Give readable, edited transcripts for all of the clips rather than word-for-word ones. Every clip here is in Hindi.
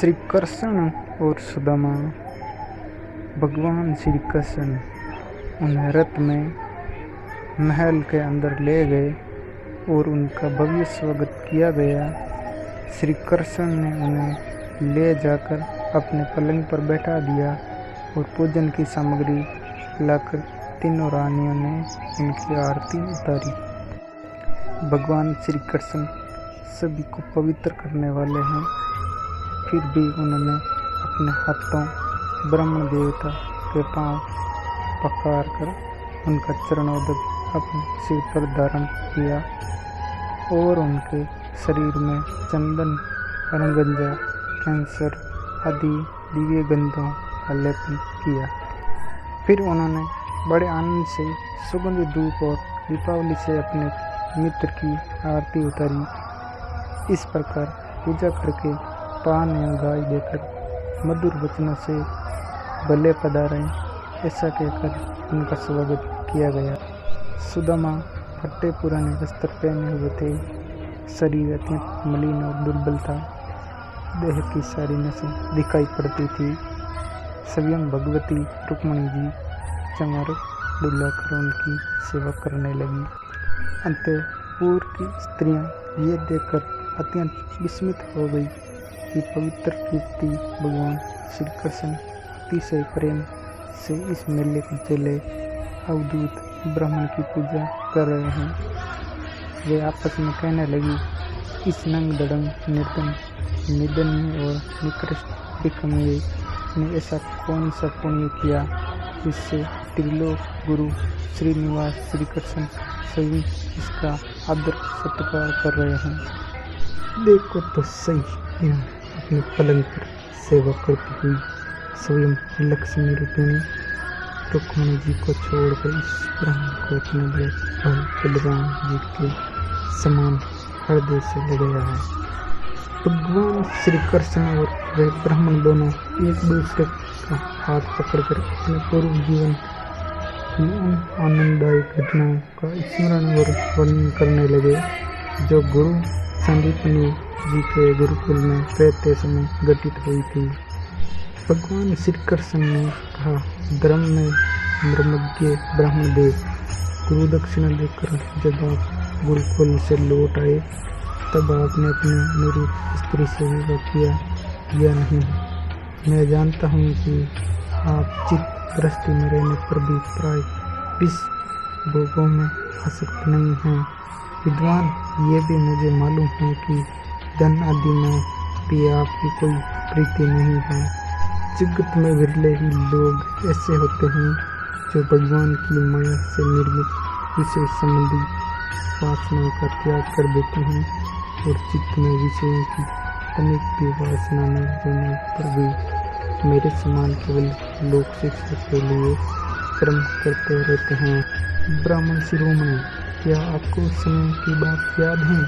श्री कृष्ण और सुदामा। भगवान श्री कृष्ण उन्हें रथ में महल के अंदर ले गए और उनका भव्य स्वागत किया गया। श्री कृष्ण ने उन्हें ले जाकर अपने पलंग पर बैठा दिया और पूजन की सामग्री लाकर तीनों रानियों ने उनकी आरती उतारी। भगवान श्री कृष्ण सभी को पवित्र करने वाले हैं, फिर भी उन्होंने अपने हाथों ब्रह्म देवता के पांव पकड़ कर उनका चरणोदक अपने सिर पर धारण किया और उनके शरीर में चंदन, रंगंजा, कैंसर आदि दिव्य गंधों का लेपन किया। फिर उन्होंने बड़े आनंद से सुगंधित धूप और दीपावली से अपने मित्र की आरती उतारी। इस प्रकार पूजा करके पान या गाय देकर मधुर वचनों से भले पधारें ऐसा कहकर उनका स्वागत किया गया। सुदामा फटे पुराने वस्त्र पहने हुए थे, शरीर अत्यंत मलिन और दुर्बल था, देह की सारी नसें दिखाई पड़ती थी। स्वयं भगवती रुक्मणी जी चमर डुलाकर उनकी सेवा करने लगी। अंतपुर की स्त्रियां ये देखकर अत्यंत विस्मित हो गई कि पवित्र कीर्ति भगवान श्री कृष्ण अतिशय प्रेम से इस मेले के चले अवधूत ब्राह्मण की पूजा कर रहे हैं। वे आपस में कहने लगी, इस नंग दड़ंग निर्धन निधन और निकृष्ट भिखमंगे ने ऐसा कौन सा पुण्य किया जिससे त्रिलोक गुरु श्रीनिवास श्री कृष्ण स्वयं इसका आदर सत्कार कर रहे हैं। देखो तो सही, अपने पलंग पर सेवा करती हुई स्वयं लक्ष्मी रूपिणी रुक्मणी जी को छोड़कर इस ब्राह्मण को अपने भाई बलराम जी के समान हृदय से लगाया है। भगवान श्री कृष्ण और वे ब्राह्मण दोनों एक दूसरे का हाथ पकड़कर अपने पूर्व जीवन की उन आनंददायक घटनाओं का स्मरण और वर्णन करने लगे जो गुरु संदीपनी जी के गुरुकुल में रहते समय घटित हुई थी। भगवान श्री कृष्ण ने कहा, धर्म में मर्मज्ञ ब्राह्मण देव, गुरु दक्षिणा देकर जब आप गुरुकुल से लौट आए तब आपने अपने अनुरूप स्त्री से विवाह किया या नहीं। मैं जानता हूँ कि आप चित्त गृहस्थी में रहने पर भी प्राय 20 भोगों में आसक्त नहीं हैं। विद्वान, ये भी मुझे मालूम है कि धन आदि में भी आपकी कोई प्रीति नहीं है। जगत में विरले ही लोग ऐसे होते हैं जो भगवान की माया से निर्मित विषय संबंधी वासनाओं का त्याग कर देते हैं और चित्त में विषयों की अनेक भी वासना न होने पर भी मेरे समान केवल लोक शिक्षा के लिए कर्म करते रहते हैं। ब्राह्मण शिरोमणि, क्या आपको उस समय की बात याद है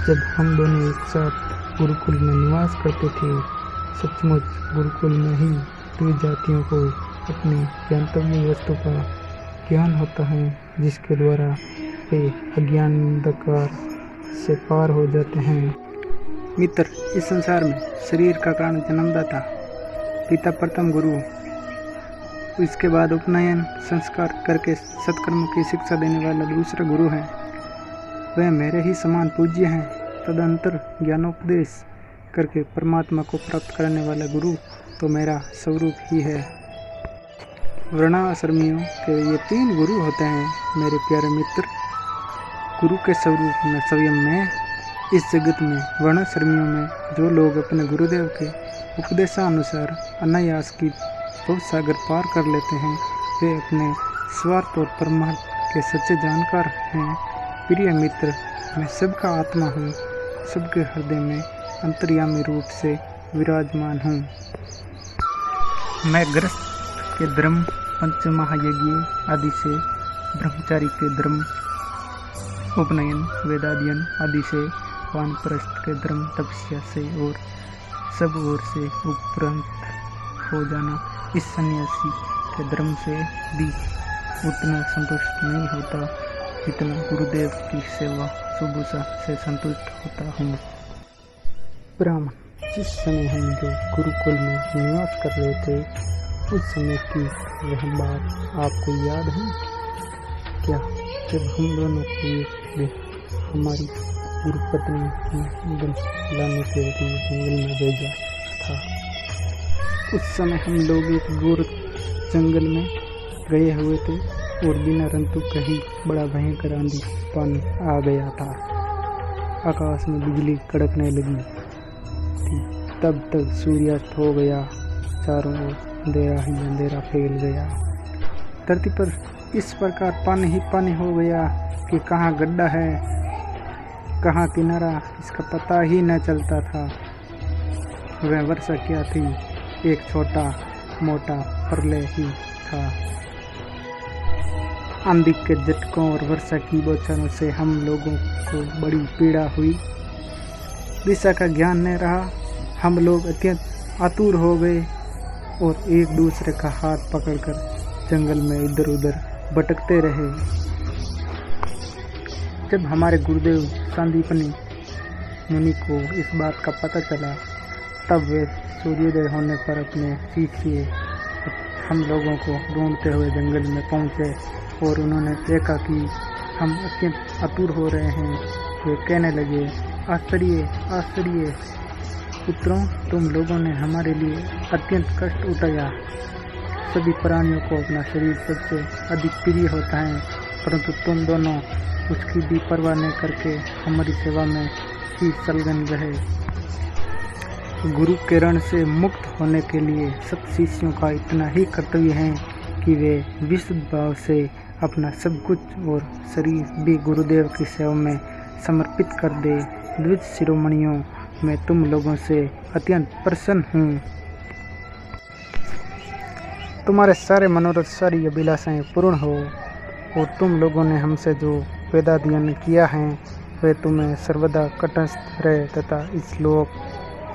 जब हम दोनों एक साथ गुरुकुल में निवास करते थे? सचमुच गुरुकुल में ही त्रिजातियों को अपनी ज्ञातव्य वस्तु का ज्ञान होता है जिसके द्वारा वे अज्ञान अंधकार से पार हो जाते हैं। मित्र, इस संसार में शरीर का कारण जन्मदाता पिता प्रथम गुरु, इसके बाद उपनयन संस्कार करके सत्कर्म की शिक्षा देने वाला दूसरा गुरु है। वह मेरे ही समान पूज्य हैं। तदंतर ज्ञानोपदेश करके परमात्मा को प्राप्त करने वाला गुरु तो मेरा स्वरूप ही है। वर्णाश्रमियों के ये 3 गुरु होते हैं मेरे प्यारे मित्र। गुरु के स्वरूप में स्वयं मैं इस जगत में वर्णाश्रमियों में जो लोग अपने गुरुदेव के उपदेशानुसार अनायास की भवसागर पार कर लेते हैं, वे अपने स्वार्थ और परमार्थ के सच्चे जानकार हैं। प्रिय मित्र, मैं सबका आत्मा हूँ, सबके हृदय में अंतर्यामी रूप से विराजमान हूँ। मैं गृहस्थ के धर्म, पंचमहायज्ञ आदि से, ब्रह्मचारी के धर्म, उपनयन, वेदाध्ययन आदि से, वानप्रस्थ के धर्म, तपस्या से और सब ओर से उपरांत हो जाना, इस सन्यासी के धर्म से भी उतना संतुष्ट नहीं होता जितना गुरुदेव की सेवा सुबुसा से संतुष्ट होता हूँ। ब्राह्मण, जिस समय हम जो गुरुकुल में निवास कर रहे थे उस समय की वह बात आपको याद है क्या? जब हम दोनों को एक दिन हमारी गुरुपत्नी ने वन लाने के लिए जंगल में भेजा था। उस समय हम लोग एक घोर जंगल में गए हुए थे और बिना रंतु कहीं बड़ा भयंकर आंधी पानी आ गया था। आकाश में बिजली कड़कने लगी थी। तब तक सूर्यास्त हो गया, चारों ओर अंधेरा ही अंधेरा फैल गया। धरती पर इस प्रकार पानी ही पानी हो गया कि कहाँ गड्ढा है कहाँ किनारा इसका पता ही न चलता था। वह वर्षा क्या थी, एक छोटा मोटा प्रलय ही था। आंधी के झटकों और वर्षा की बौछारों से हम लोगों को बड़ी पीड़ा हुई। दिशा का ज्ञान नहीं रहा। हम लोग अत्यंत आतुर हो गए और एक दूसरे का हाथ पकड़कर जंगल में इधर उधर भटकते रहे। जब हमारे गुरुदेव संदीपनी मुनि को इस बात का पता चला तब वे सूर्योदय होने पर अपने शिष्य हम लोगों को ढूंढते हुए जंगल में पहुंचे और उन्होंने देखा कि हम अत्यंत आतुर हो रहे हैं। वे कहने लगे, आश्चर्य आश्चर्य पुत्रों, तुम लोगों ने हमारे लिए अत्यंत कष्ट उठाया। सभी प्राणियों को अपना शरीर सबसे अधिक प्रिय होता है, परंतु तुम दोनों उसकी भी परवाह नहीं करके हमारी सेवा में ही संलग्न रहे। गुरु के ऋण से मुक्त होने के लिए सब शिष्यों का इतना ही कर्तव्य है कि वे विशुद्ध भाव से अपना सब कुछ और शरीर भी गुरुदेव की सेवा में समर्पित कर दे। द्विज शिरोमणियों, मैं तुम लोगों से अत्यंत प्रसन्न हूँ। तुम्हारे सारे मनोरथ, सारी अभिलाषाएं पूर्ण हो और तुम लोगों ने हमसे जो वेदाध्ययन किया है वे तुम्हें सर्वदा तटस्थ रहे तथा इस लोक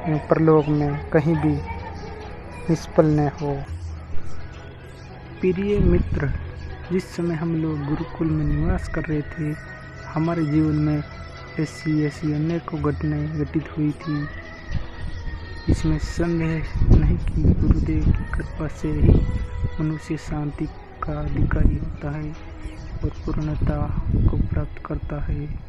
एवं परलोक में कहीं भी निष्फल न हो। प्रिय मित्र, जिस समय हम लोग गुरुकुल में निवास कर रहे थे हमारे जीवन में ऐसी अनेकों घटनाएं घटित हुई थी। इसमें संदेह नहीं कि गुरुदेव की कृपा से ही मनुष्य शांति का अधिकारी होता है और पूर्णता को प्राप्त करता है।